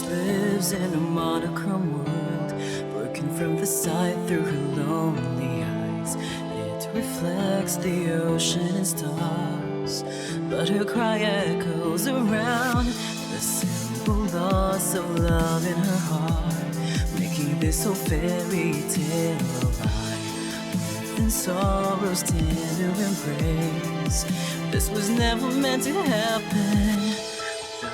lives in a monochrome world, broken from the sight through her lonely eyes. It reflects the ocean and stars, but her cry echoes around the simple loss of love in her heart, making this whole fairy tale alive. And sorrow's tender embrace, this was never meant to happen. The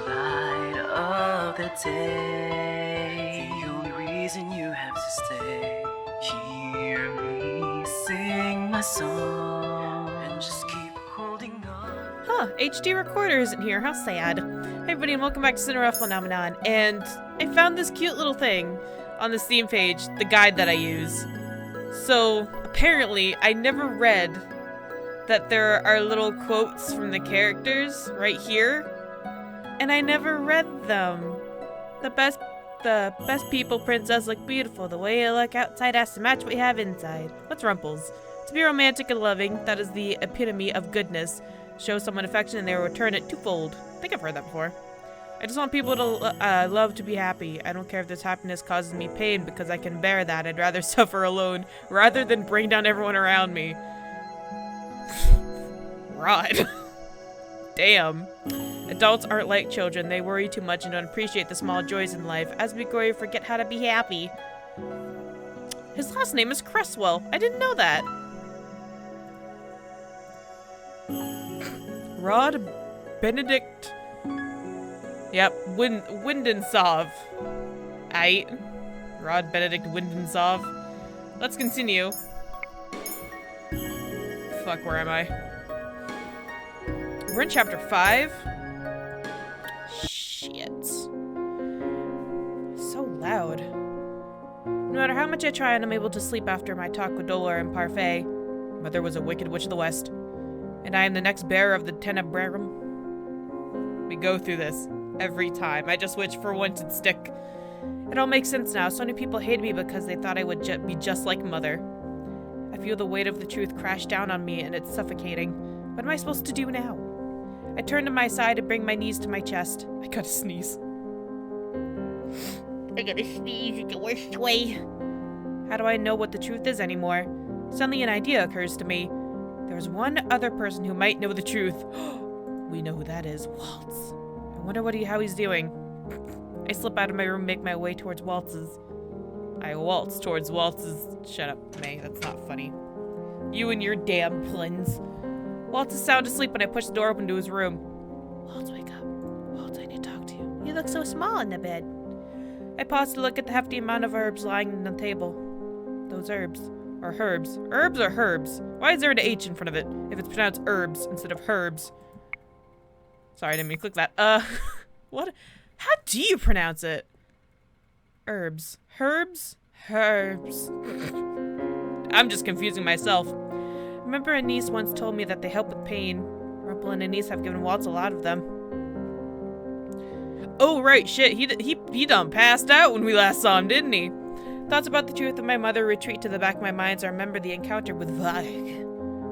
light of the day, the only reason you have to stay. Hear me sing my song and just keep holding on. Huh, HD recorder isn't here, how sad. Hey everybody and welcome back to Cinderella Phenomenon, and I found this cute little thing on the Steam page, the guide that I use. So, apparently, I never read that there are little quotes from the characters right here, and I never read them. The best people princess look beautiful. The way you look outside has to match what you have inside. What's Rumples? To be romantic and loving, that is the epitome of goodness. Show someone affection and they will return it twofold. I think I've heard that before. I just want people to love to be happy. I don't care if this happiness causes me pain because I can bear that. I'd rather suffer alone rather than bring down everyone around me. Rod. Damn. Adults aren't like children. They worry too much and don't appreciate the small joys in life. As we grow, we forget how to be happy. His last name is Cresswell. I didn't know that. Rod Benedict. Yep, Windensov. Aight. Rod Benedict Windensov. Let's continue. Fuck, where am I? We're in chapter 5. Shit. So loud. No matter how much I try, I'm unable to sleep after my talk with Dolor and Parfait. Mother was a wicked witch of the West, and I am the next bearer of the Tenebrarum. We go through this every time. I just wish for once it'd stick. It all makes sense now. So many people hated me because they thought I would be just like Mother. I feel the weight of the truth crash down on me, and it's suffocating. What am I supposed to do now? I turn to my side and bring my knees to my chest. I gotta sneeze. I gotta sneeze in the worst way. How do I know what the truth is anymore? Suddenly an idea occurs to me. There's one other person who might know the truth. We know who that is. Waltz. I wonder how he's doing. I slip out of my room and make my way towards Waltz's. I waltz towards Waltz's. Shut up, May. That's not funny. You and your damn plans. Waltz is sound asleep when I push the door open to his room. Waltz, wake up. Waltz, I need to talk to you. You look so small in the bed. I pause to look at the hefty amount of herbs lying on the table. Those herbs. Or herbs. Herbs or herbs? Why is there an H in front of it if it's pronounced herbs instead of herbs? Sorry, I didn't mean to click that. What? How do you pronounce it? Herbs. Herbs? Herbs. I'm just confusing myself. Remember a niece once told me that they help with pain. Rumple and Anise have given Waltz a lot of them. Oh, right, shit. He done passed out when we last saw him, didn't he? Thoughts about the truth of my mother retreat to the back of my mind as I remember the encounter with Varg.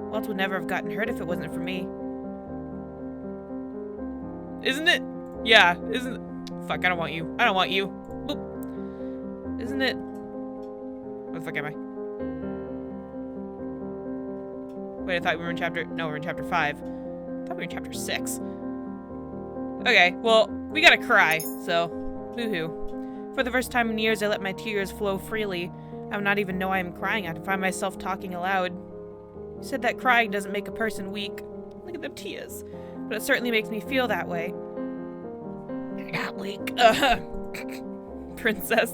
Waltz would never have gotten hurt if it wasn't for me. Isn't it? Yeah, isn't it? Fuck, I don't want you. I don't want you. Boop. Isn't it? Where the fuck am I? Wait, I thought we were in chapter... No, we're in chapter 5. I thought we were in chapter 6. Okay, well, we gotta cry, so... Boo-hoo. For the first time in years, I let my tears flow freely. I would not even know I am crying. I find myself talking aloud. You said that crying doesn't make a person weak. Look at them tears. But it certainly makes me feel that way. You're not weak. Princess.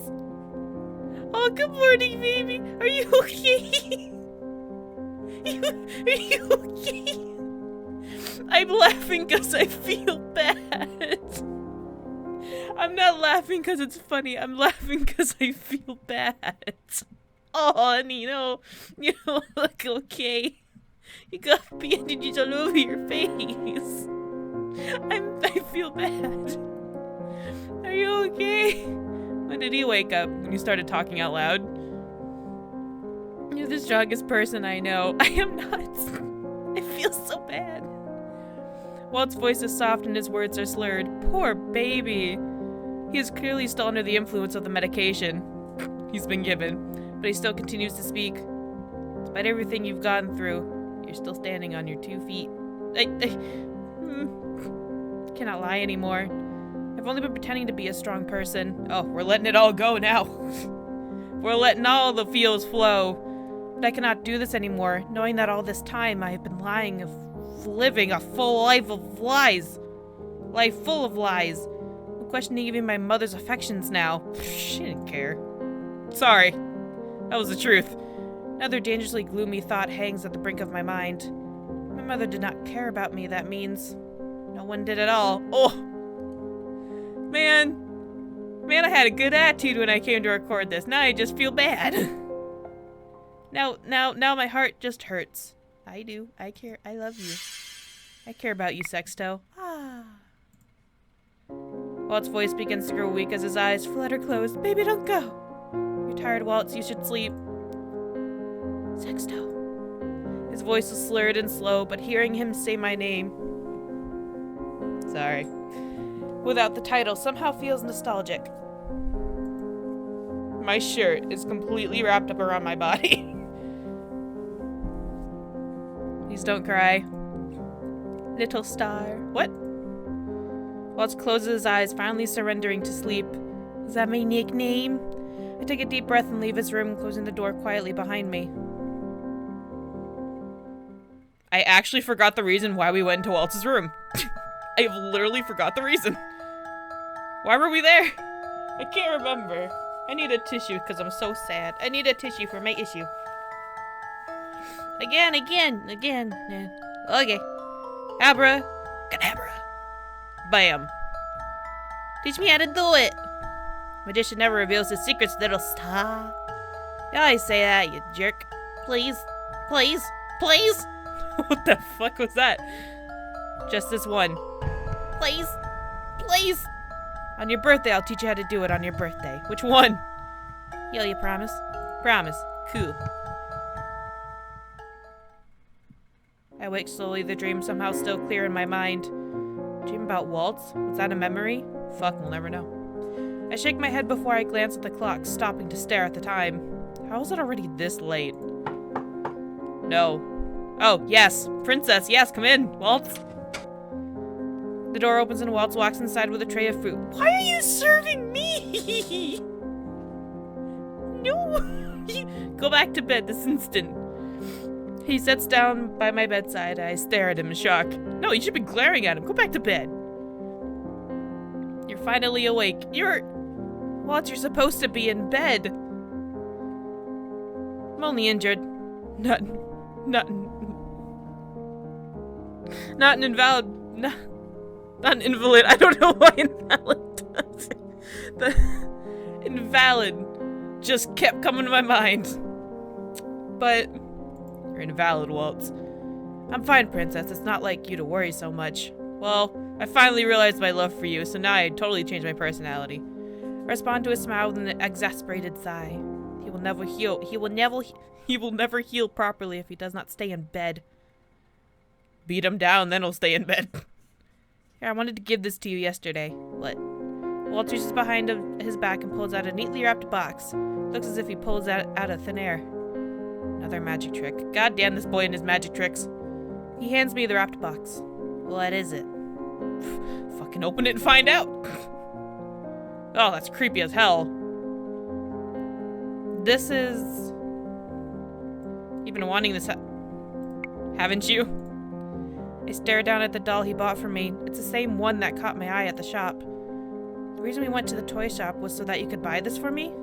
Oh, good morning, baby. Are you okay? Are you okay? I'm laughing because I feel bad. I'm not laughing because it's funny. I'm laughing because I feel bad. Oh, honey, you don't look okay. You got bandages all over your face. I feel bad. Are you okay? When did he wake up? When you started talking out loud? You're the strongest person I know. I am not. I feel so bad. Walt's voice is soft and his words are slurred. Poor baby. He is clearly still under the influence of the medication he's been given, but he still continues to speak. Despite everything you've gone through, you're still standing on your 2 feet. I cannot lie anymore. I've only been pretending to be a strong person. Oh, we're letting it all go now. We're letting all the feels flow. But I cannot do this anymore, knowing that all this time I have been lying, living a full life of lies. Life full of lies. I'm questioning even my mother's affections now. She didn't care. Sorry. That was the truth. Another dangerously gloomy thought hangs at the brink of my mind. My mother did not care about me, that means. No one did at all. Oh! Man, I had a good attitude when I came to record this. Now I just feel bad. Now my heart just hurts. I do. I care. I love you. I care about you, Sexto. Ah. Walt's voice begins to grow weak as his eyes flutter closed. Baby, don't go. You're tired, Waltz. You should sleep. Sexto. His voice was slurred and slow, but hearing him say my name, sorry, without the title somehow feels nostalgic. My shirt is completely wrapped up around my body. Please don't cry. Little star. What? Waltz closes his eyes, finally surrendering to sleep. Is that my nickname? I take a deep breath and leave his room, closing the door quietly behind me. I actually forgot the reason why we went into Waltz's room. I have literally forgot the reason. Why were we there? I can't remember. I need a tissue because I'm so sad. I need a tissue for my issue. Again. Okay. Abra. Cadabra. Bam. Teach me how to do it. Magician never reveals his secrets, little star. You always say that, you jerk. Please. Please. Please. What the fuck was that? Just this one. Please. Please. On your birthday, I'll teach you how to do it on your birthday. Which one? Yeah, you promise? Promise. Cool. I wake slowly, the dream somehow still clear in my mind. Dream about Waltz? Was that a memory? Fuck, we'll never know. I shake my head before I glance at the clock, stopping to stare at the time. How is it already this late? No. Oh, yes. Princess, yes, come in. Waltz. The door opens and Waltz walks inside with a tray of fruit. Why are you serving me? No. Go back to bed this instant. He sits down by my bedside. I stare at him in shock. No, you should be glaring at him. Go back to bed. You're finally awake. Waltz, you're supposed to be in bed. I'm only injured. Not an invalid. Not an invalid. I don't know why invalid does it. The invalid just kept coming to my mind. But you're invalid, Waltz. I'm fine, Princess. It's not like you to worry so much. Well, I finally realized my love for you, so now I totally changed my personality. I respond to his smile with an exasperated sigh. He will never heal. He will never heal properly if he does not stay in bed. Beat him down, then he'll stay in bed. Here, I wanted to give this to you yesterday. What? Waltz reaches behind his back and pulls out a neatly wrapped box. Looks as if he pulls that out of thin air. Another magic trick. God damn this boy and his magic tricks. He hands me the wrapped box. What is it? Fucking open it and find out. Oh, that's creepy as hell. This is... You've been wanting this, haven't you? I stare down at the doll he bought for me. It's the same one that caught my eye at the shop. The reason we went to the toy shop was so that you could buy this for me?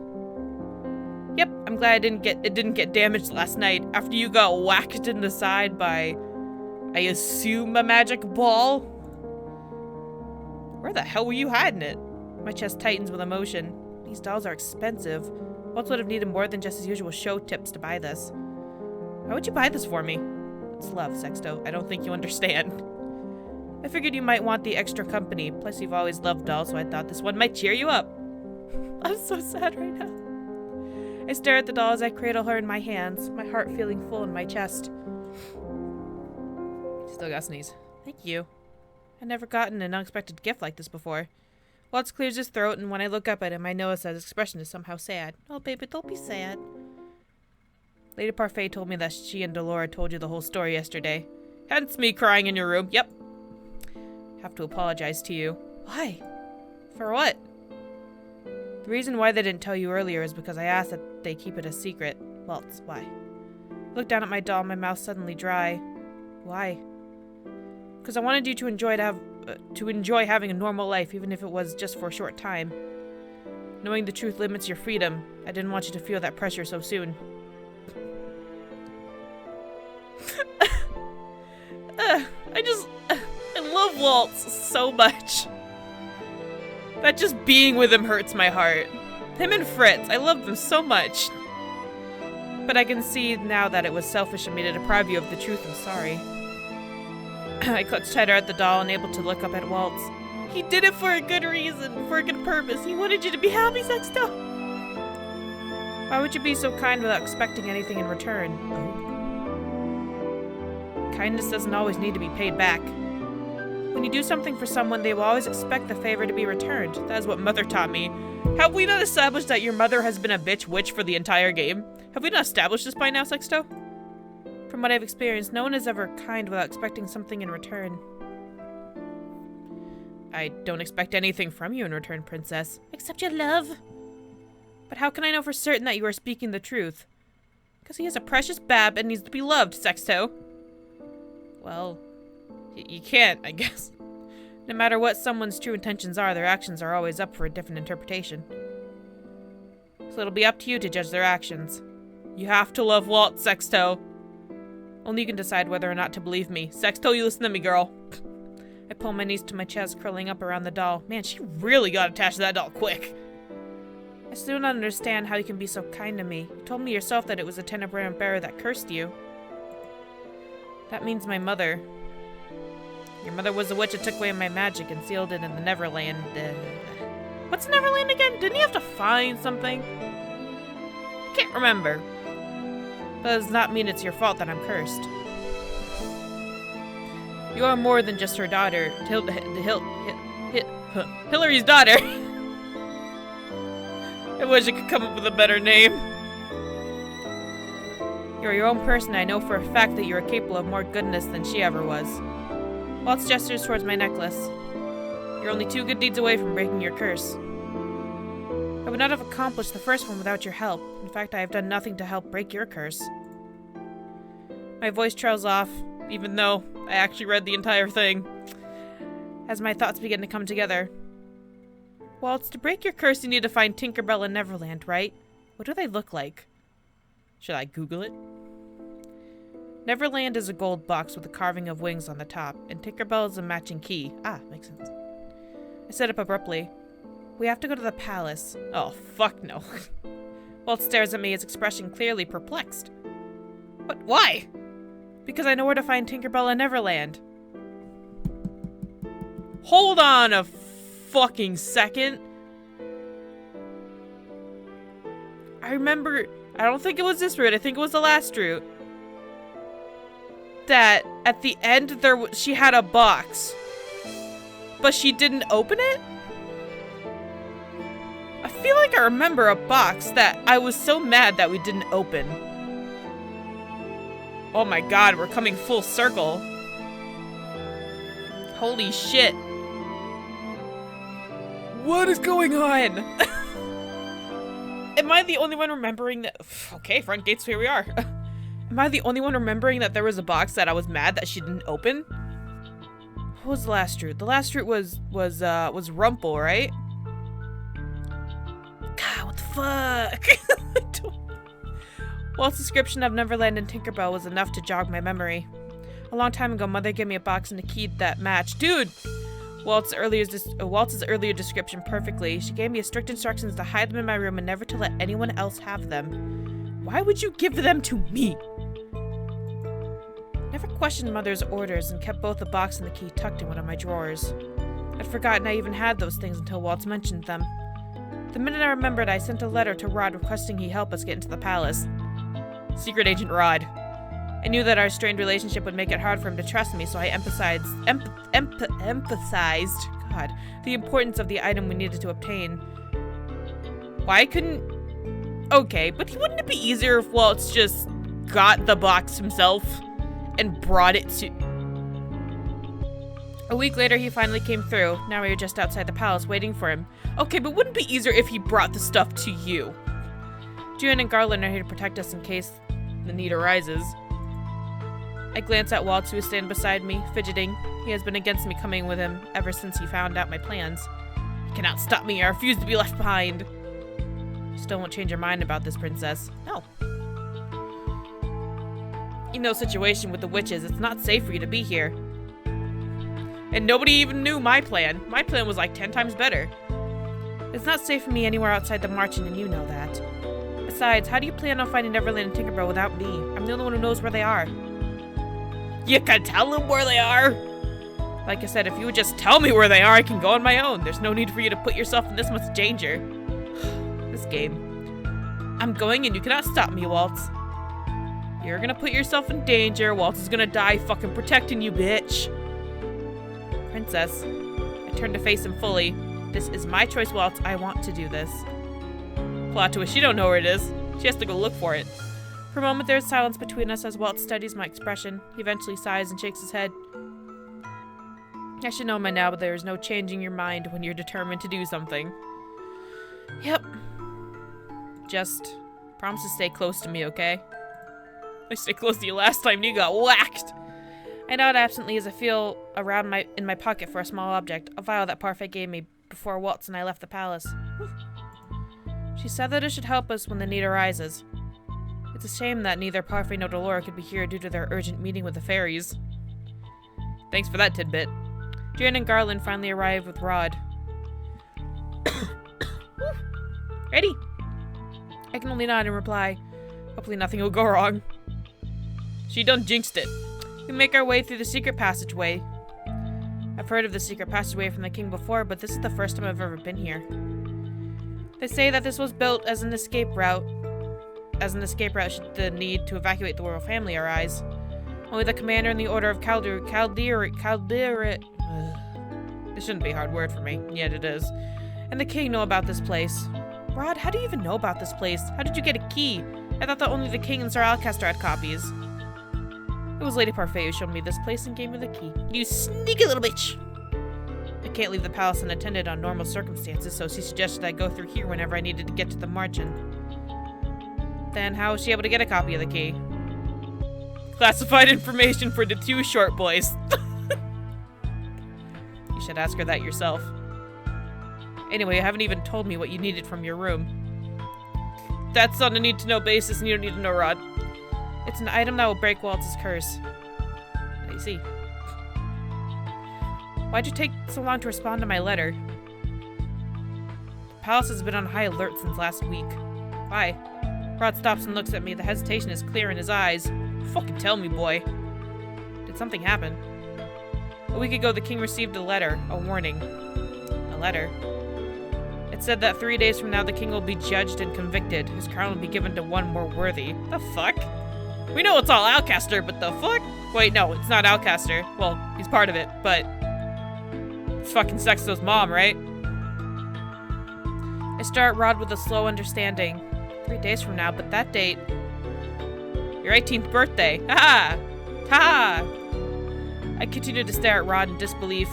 Yep, I'm glad it didn't get damaged last night after you got whacked in the side by, I assume, a magic ball? Where the hell were you hiding it? My chest tightens with emotion. These dolls are expensive. Waltz would have needed more than just his usual show tips to buy this. Why would you buy this for me? It's love, Sexto. I don't think you understand. I figured you might want the extra company. Plus, you've always loved dolls, so I thought this one might cheer you up. I'm so sad right now. I stare at the doll as I cradle her in my hands, my heart feeling full in my chest. Still got sneeze. Thank you. I've never gotten an unexpected gift like this before. Waltz clears his throat, and when I look up at him, I notice that his expression is somehow sad. Oh, baby, don't be sad. Lady Parfait told me that she and Delora told you the whole story yesterday. Hence me crying in your room. Yep. Have to apologize to you. Why? For what? The reason why they didn't tell you earlier is because I asked that they keep it a secret. Waltz, why? I looked down at my doll, my mouth suddenly dry. Why? Because I wanted you to enjoy having a normal life, even if it was just for a short time. Knowing the truth limits your freedom. I didn't want you to feel that pressure so soon. I love Waltz so much. That just being with him hurts my heart. Him and Fritz, I love them so much. But I can see now that it was selfish of me to deprive you of the truth. I'm sorry. I clutched tighter at the doll, unable to look up at Waltz. He did it for a good reason, for a good purpose. He wanted you to be happy, Sexto. Why would you be so kind without expecting anything in return? Kindness doesn't always need to be paid back. When you do something for someone, they will always expect the favor to be returned. That is what Mother taught me. Have we not established that your mother has been a bitch witch for the entire game? Have we not established this by now, Sexto? From what I've experienced, no one is ever kind without expecting something in return. I don't expect anything from you in return, Princess. Except your love. But how can I know for certain that you are speaking the truth? Because he is a precious bab and needs to be loved, Sexto. Well, you can't, I guess. No matter what someone's true intentions are, their actions are always up for a different interpretation. So it'll be up to you to judge their actions. You have to love Waltz, Sexto. Only you can decide whether or not to believe me. Sexto, you listen to me, girl. I pull my knees to my chest, curling up around the doll. Man, she really got attached to that doll quick. I still don't understand how you can be so kind to me. You told me yourself that it was a Tenebrand bearer that cursed you. That means my mother. Your mother was a witch that took away my magic and sealed it in the Neverland. What's Neverland again? Didn't you have to find something? Can't remember. That does not mean it's your fault that I'm cursed. You are more than just her daughter. Hillary's daughter. I wish I could come up with a better name. You're your own person. I know for a fact that you are capable of more goodness than she ever was. Waltz gestures towards my necklace. You're only 2 good deeds away from breaking your curse. I would not have accomplished the first one without your help. In fact, I have done nothing to help break your curse. My voice trails off, even though I actually read the entire thing, as my thoughts begin to come together. Waltz, to break your curse, you need to find Tinkerbell and Neverland, right? What do they look like? Should I Google it? Neverland is a gold box with a carving of wings on the top, and Tinkerbell is a matching key. Ah, makes sense. I said up abruptly. We have to go to the palace. Oh, fuck no. Walt stares at me, his expression clearly perplexed. What? Why? Because I know where to find Tinkerbell and Neverland. Hold on a fucking second. I remember, I don't think it was this route, I think it was the last route. That at the end she had a box, but she didn't open it? I feel like I remember a box that I was so mad that we didn't open. Oh my god, we're coming full circle. Holy shit. What is going on? Am I the only one remembering that? Okay, front gates, here we are. Am I the only one remembering that there was a box that I was mad that she didn't open? What was the last route? The last route was Rumple, right? God, what the fuck? Walt's description of Neverland and Tinkerbell was enough to jog my memory. A long time ago, Mother gave me a box and a key that matched. Dude! Waltz's earlier description perfectly. She gave me strict instructions to hide them in my room and never to let anyone else have them. Why would you give them to me? Never questioned Mother's orders and kept both the box and the key tucked in one of my drawers. I'd forgotten I even had those things until Waltz mentioned them. The minute I remembered, I sent a letter to Rod requesting he help us get into the palace. Secret Agent Rod. I knew that our strained relationship would make it hard for him to trust me, so I emphasized. God, God, the importance of the item we needed to obtain. Why couldn't... Okay, but wouldn't it be easier if Waltz just got the box himself and brought it to... A week later, he finally came through. Now we were just outside the palace waiting for him. Okay, but wouldn't it be easier if he brought the stuff to you? June and Garland are here to protect us in case the need arises. I glance at Waltz, who is standing beside me, fidgeting. He has been against me coming with him ever since he found out my plans. He cannot stop me. I refuse to be left behind. Still won't change your mind about this, princess. No. In no situation with the witches, it's not safe for you to be here. And nobody even knew my plan. My plan was like 10 times better. It's not safe for me anywhere outside the marching, and you know that. Besides, how do you plan on finding Neverland and Tinkerbell without me? I'm the only one who knows where they are. You can tell them where they are? Like I said, if you would just tell me where they are, I can go on my own. There's no need for you to put yourself in this much danger. This game. I'm going and you cannot stop me, Waltz. You're gonna put yourself in danger. Waltz is gonna die fucking protecting you, bitch. Princess. I turn to face him fully. This is my choice, Waltz. I want to do this. Plot twist, you don't know where it is. She has to go look for it. For a moment, there is silence between us as Waltz studies my expression. He eventually sighs and shakes his head. I should know by now, but there is no changing your mind when you're determined to do something. Yep. Just promise to stay close to me, okay? I stayed close to you last time and you got whacked. I nod absently as I feel around in my pocket for a small object, a vial that Parfait gave me before Waltz and I left the palace. She said that it should help us when the need arises. It's a shame that neither Parfait nor Delora could be here due to their urgent meeting with the fairies. Thanks for that tidbit. Jan and Garland finally arrived with Rod. Ready? I can only nod and reply. Hopefully nothing will go wrong. She done jinxed it. We make our way through the secret passageway. I've heard of the secret passageway from the king before, but this is the first time I've ever been here. They say that this was built as an escape route. Should the need to evacuate the royal family arise. Only the commander and the order of Caldera. This shouldn't be a hard word for me, yet it is. And the king know about this place. Rod, how do you even know about this place? How did you get a key? I thought that only the king and Sir Alcaster had copies. It was Lady Parfait who showed me this place and gave me the key. You sneaky little bitch! I can't leave the palace unattended on normal circumstances, so she suggested I go through here whenever I needed to get to the margin. Then how was she able to get a copy of the key? Classified information for the two short boys. You should ask her that yourself. Anyway, you haven't even told me what you needed from your room. That's on a need-to-know basis, and you don't need to know, Rod. It's an item that will break Waltz's curse. I see. Why'd you take so long to respond to my letter? The palace has been on high alert since last week. Why? Rod stops and looks at me. The hesitation is clear in his eyes. Fucking tell me, boy. Did something happen? A week ago, the king received a letter. A warning. A letter. It said that 3 days from now, the king will be judged and convicted. His crown will be given to one more worthy. The fuck? We know it's all Alcaster, but the fuck? Wait, no, it's not Alcaster. Well, he's part of it, but... it's fucking Sexto's mom, right? I stare at Rod with a slow understanding. 3 days from now, but that date... your 18th birthday. Ha! Ha! I continue to stare at Rod in disbelief.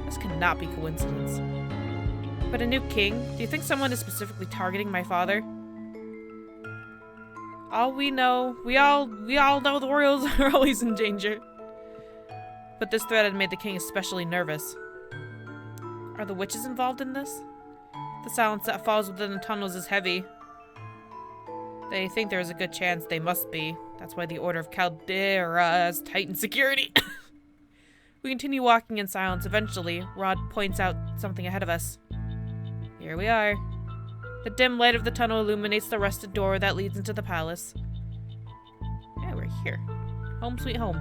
This cannot be coincidence. But a new king? Do you think someone is specifically targeting my father? All we know, we all know the royals are always in danger. But this threat had made the king especially nervous. Are the witches involved in this? The silence that falls within the tunnels is heavy. They think there is a good chance they must be. That's why the Order of Caldera has tightened security. We continue walking in silence. Eventually, Rod points out something ahead of us. Here we are. The dim light of the tunnel illuminates the rusted door that leads into the palace. Yeah, we're here. Home sweet home.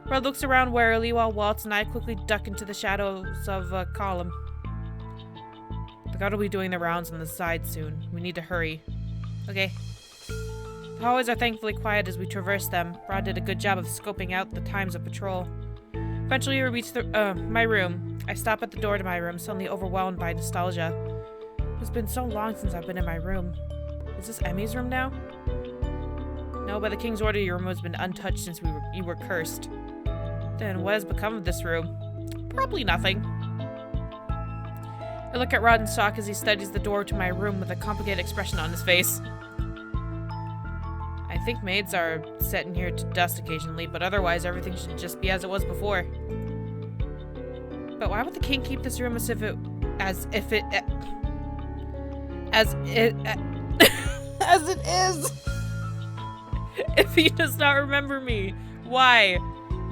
Rod looks around warily while Waltz and I quickly duck into the shadows of a column. The guard will be doing the rounds on the side soon. We need to hurry. Okay. The hallways are thankfully quiet as we traverse them. Rod did a good job of scoping out the times of patrol. Eventually we reach my room. The I stop at the door to my room, suddenly overwhelmed by nostalgia. It's been so long since I've been in my room. Is this Emmy's room now? No, by the king's order, your room has been untouched since you were cursed. Then what has become of this room? Probably nothing. I look at Rod in shock as he studies the door to my room with a complicated expression on his face. I think maids are set in here to dust occasionally, but otherwise everything should just be as it was before. But why would the king keep this room as it is? If he does not remember me, why?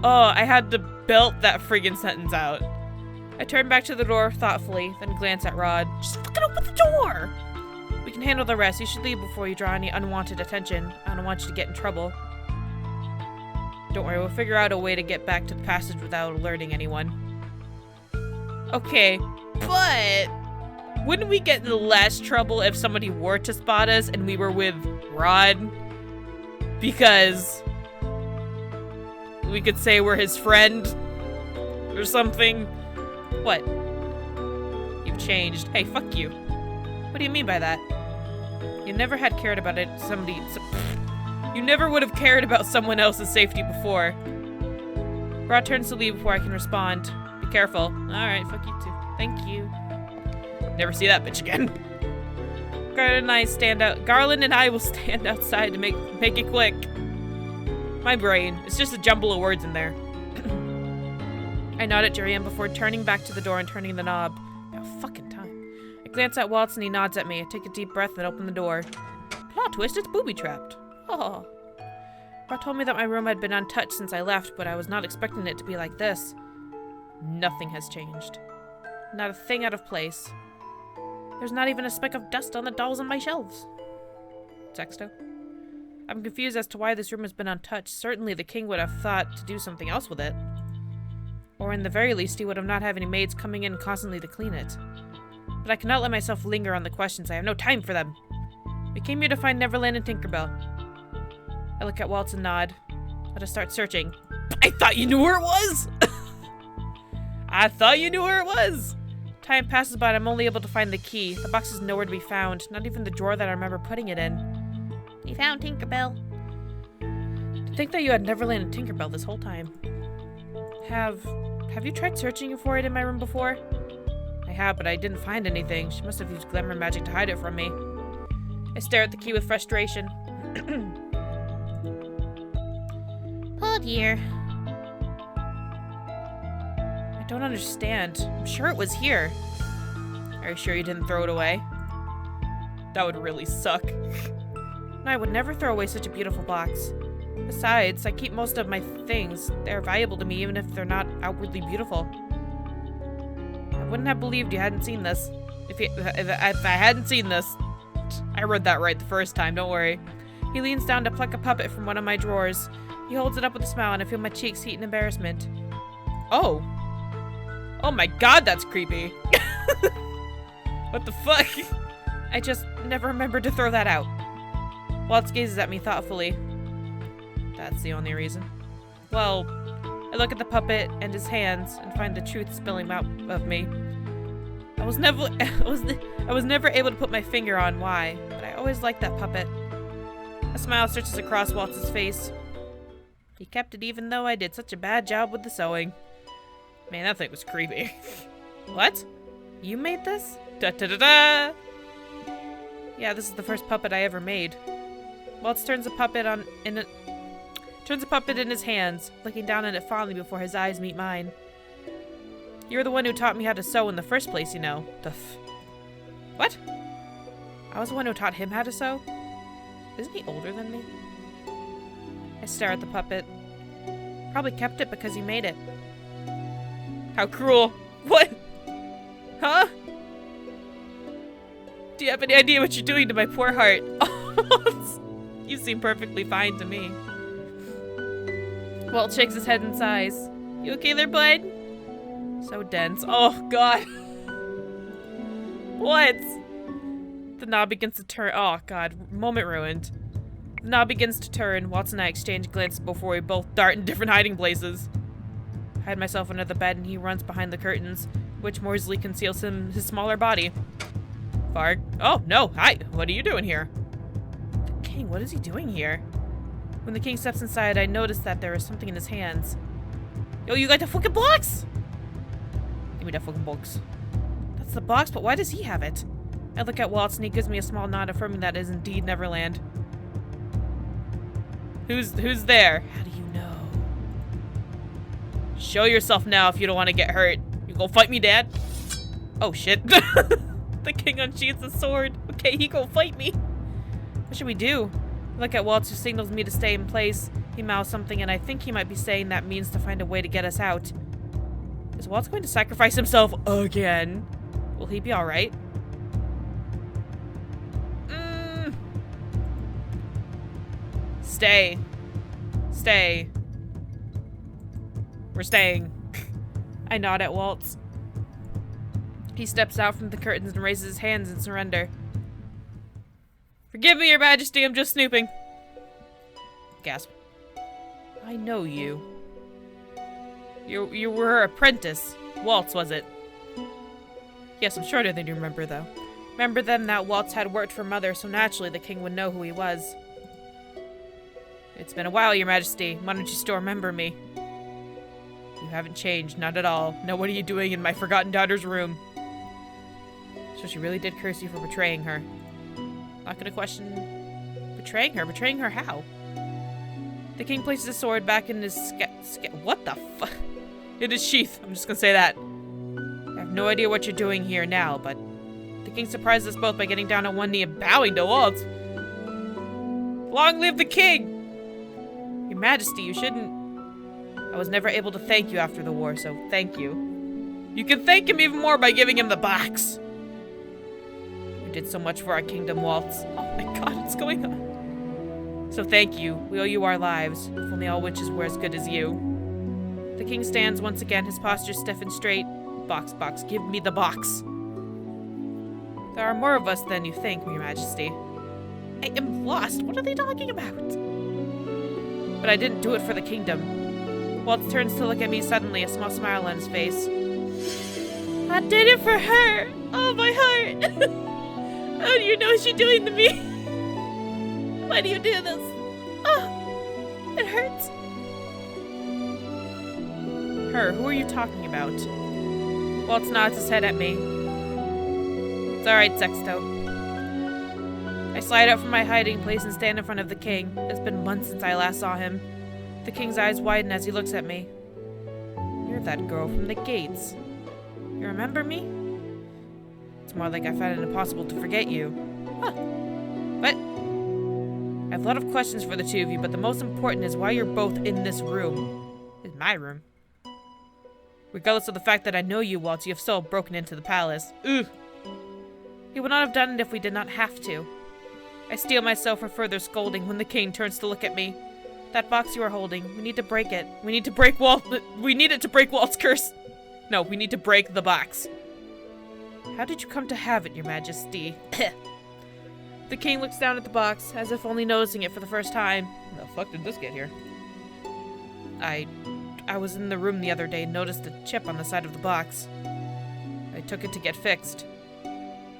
Oh, I had to belt that friggin' sentence out. I turn back to the door thoughtfully, then glance at Rod. Just fucking open the door! We can handle the rest. You should leave before you draw any unwanted attention. I don't want you to get in trouble. Don't worry, we'll figure out a way to get back to the passage without alerting anyone. Okay, but wouldn't we get in less trouble if somebody were to spot us and we were with Rod? Because we could say we're his friend or something. What? You've changed. Hey, fuck you. What do you mean by that? You never had cared about it. You never would have cared about someone else's safety before. Rod turns to leave before I can respond. Be careful. Alright, fuck you too. Thank you. Never see that bitch again. Garland and I will stand outside to make it quick. My brain. It's just a jumble of words in there. I nod at Jurian before turning back to the door and turning the knob. About fucking time. I glance at Waltz and he nods at me. I take a deep breath and open the door. Plot twist, it's booby-trapped. Oh. Rod told me that my room had been untouched since I left, but I was not expecting it to be like this. Nothing has changed. Not a thing out of place. There's not even a speck of dust on the dolls on my shelves. Sexto. I'm confused as to why this room has been untouched. Certainly the king would have thought to do something else with it. Or in the very least, he would have not had any maids coming in constantly to clean it. But I cannot let myself linger on the questions. I have no time for them. We came here to find Neverland and Tinkerbell. I look at Waltz and nod. Let us start searching. I thought you knew where it was! I thought you knew where it was! Time passes by and I'm only able to find the key. The box is nowhere to be found. Not even the drawer that I remember putting it in. You found Tinkerbell. To think that you had Neverland and Tinkerbell this whole time. Have you tried searching for it in my room before? I have, but I didn't find anything. She must have used glamour magic to hide it from me. I stare at the key with frustration. Oh dear. I don't understand. I'm sure it was here. Are you sure you didn't throw it away? That would really suck. No, I would never throw away such a beautiful box. Besides, I keep most of my things. They're valuable to me even if they're not outwardly beautiful. I wouldn't have believed you hadn't seen this. If I hadn't seen this. I read that right the first time, don't worry. He leans down to pluck a puppet from one of my drawers. He holds it up with a smile and I feel my cheeks heat in embarrassment. Oh. Oh my god, that's creepy. What the fuck? I just never remembered to throw that out. Waltz gazes at me thoughtfully. That's the only reason. Well, I look at the puppet and his hands and find the truth spilling out of me. I was never able to put my finger on why, but I always liked that puppet. A smile stretches across Waltz's face. He kept it even though I did such a bad job with the sewing. Man, that thing was creepy. What? You made this? Da-da-da-da! Yeah, this is the first puppet I ever made. Waltz turns the puppet in his hands, looking down at it fondly before his eyes meet mine. You're the one who taught me how to sew in the first place, you know. What? I was the one who taught him how to sew? Isn't he older than me? I stare at the puppet. Probably kept it because he made it. How cruel. What? Huh? Do you have any idea what you're doing to my poor heart? You seem perfectly fine to me. Walt shakes his head and sighs. You okay there, bud? So dense. Oh, God. What? The knob begins to turn. Oh, God. Moment ruined. The knob begins to turn. Waltz and I exchange glances before we both dart in different hiding places. I hide myself under the bed and he runs behind the curtains. which more easily conceals his smaller body. Varg. Oh, no. Hi. What are you doing here? The king, what is he doing here? When the king steps inside, I notice that there is something in his hands. Yo, you got the fucking box? Give me that fucking box. That's the box, but why does he have it? I look at Waltz and he gives me a small nod affirming that is indeed Neverland. Who's there? How do you know? Show yourself now if you don't want to get hurt. You go fight me, Dad? Oh, shit. The king unsheathes the sword. Okay, he go fight me. What should we do? I look at Waltz, who signals me to stay in place. He mouths something, and I think he might be saying that means to find a way to get us out. Is Waltz going to sacrifice himself again? Will he be alright? Stay. Stay. We're staying. I nod at Waltz. He steps out from the curtains and raises his hands in surrender. Forgive me, Your Majesty, I'm just snooping. Gasp. I know you. You were her apprentice. Waltz, was it? Yes, I'm shorter than you remember, though. Remember then that Waltz had worked for Mother, so naturally the king would know who he was. It's been a while, Your Majesty. Why don't you still remember me? You haven't changed, not at all. Now what are you doing in my forgotten daughter's room? So she really did curse you for betraying her. Not gonna question... Betraying her? Betraying her how? The king places his sword back in his what the fuck? In his sheath. I'm just gonna say that. I have no idea what you're doing here now, but... The king surprises us both by getting down on one knee and bowing to Waltz. Long live the king! Your Majesty, you shouldn't... I was never able to thank you after the war, so thank you. You can thank him even more by giving him the box. You did so much for our kingdom, Waltz. Oh my god, what's going on? So thank you. We owe you our lives. If only all witches were as good as you. The king stands once again, his posture stiff and straight. Box, box, give me the box. There are more of us than you think, Your Majesty. I am lost. What are they talking about? But I didn't do it for the kingdom. Waltz turns to look at me suddenly, a small smile on his face. I did it for her! Oh, my heart! How do you know what you're doing to me? Why do you do this? Oh, it hurts. Her, who are you talking about? Waltz nods his head at me. It's alright, Sexto. I slide out from my hiding place and stand in front of the king. It's been months since I last saw him. The king's eyes widen as he looks at me. You're that girl from the gates. You remember me? It's more like I found it impossible to forget you. Huh. What? I have a lot of questions for the two of you, but the most important is why you're both in this room. In my room. Regardless of the fact that I know you, Waltz, you have still broken into the palace. Ugh. He would not have done it if we did not have to. I steel myself for further scolding when the king turns to look at me. That box you are holding, we need to break it. We need to break we need it to break Walt's curse. No, we need to break the box. How did you come to have it, Your Majesty? The king looks down at the box, as if only noticing it for the first time. How the fuck did this get here? I was in the room the other day and noticed a chip on the side of the box. I took it to get fixed.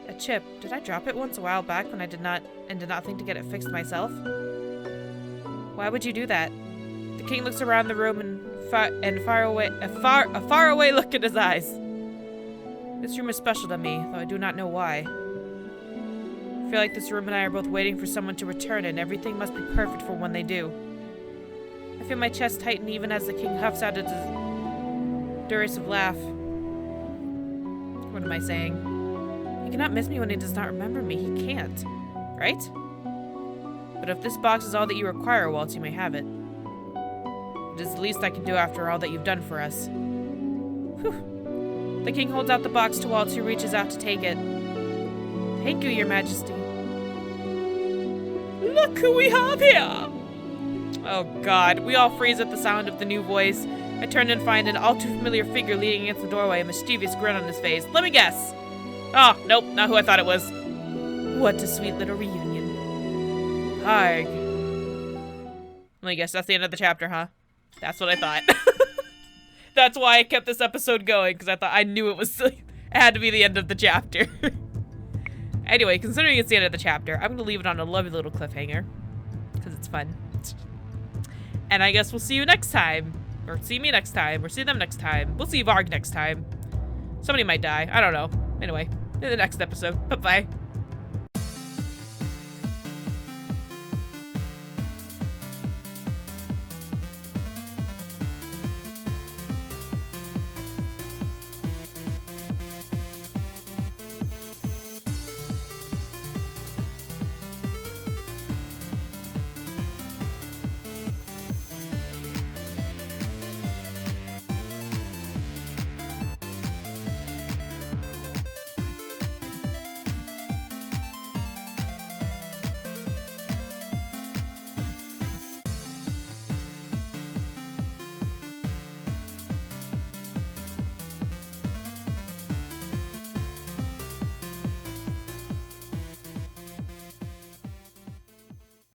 A chip. Did I drop it once a while back when I did not think to get it fixed myself? Why would you do that? The king looks around the room and a faraway look in his eyes. This room is special to me, though I do not know why. I feel like this room and I are both waiting for someone to return, and everything must be perfect for when they do. I feel my chest tighten even as the king huffs out a derisive laugh. What am I saying? He cannot miss me when he does not remember me. He can't. Right? But if this box is all that you require, Waltz, you may have it. It is the least I can do after all that you've done for us. Whew. The king holds out the box to Waltz, who reaches out to take it. Thank you, Your Majesty. Look who we have here! Oh god, we all freeze at the sound of the new voice. I turn and find an all too familiar figure leaning against the doorway, a mischievous grin on his face. Let me guess! Oh, nope, not who I thought it was. What a sweet little reunion. Harg. Let me guess, that's the end of the chapter, huh? That's what I thought. That's why I kept this episode going, because I knew it was it had to be the end of the chapter. Anyway, considering it's the end of the chapter, I'm gonna leave it on a lovely little cliffhanger, because it's fun. And I guess we'll see you next time. Or see me next time, or see them next time. We'll see Varg next time. Somebody might die, I don't know. Anyway, in the next episode. Bye-bye.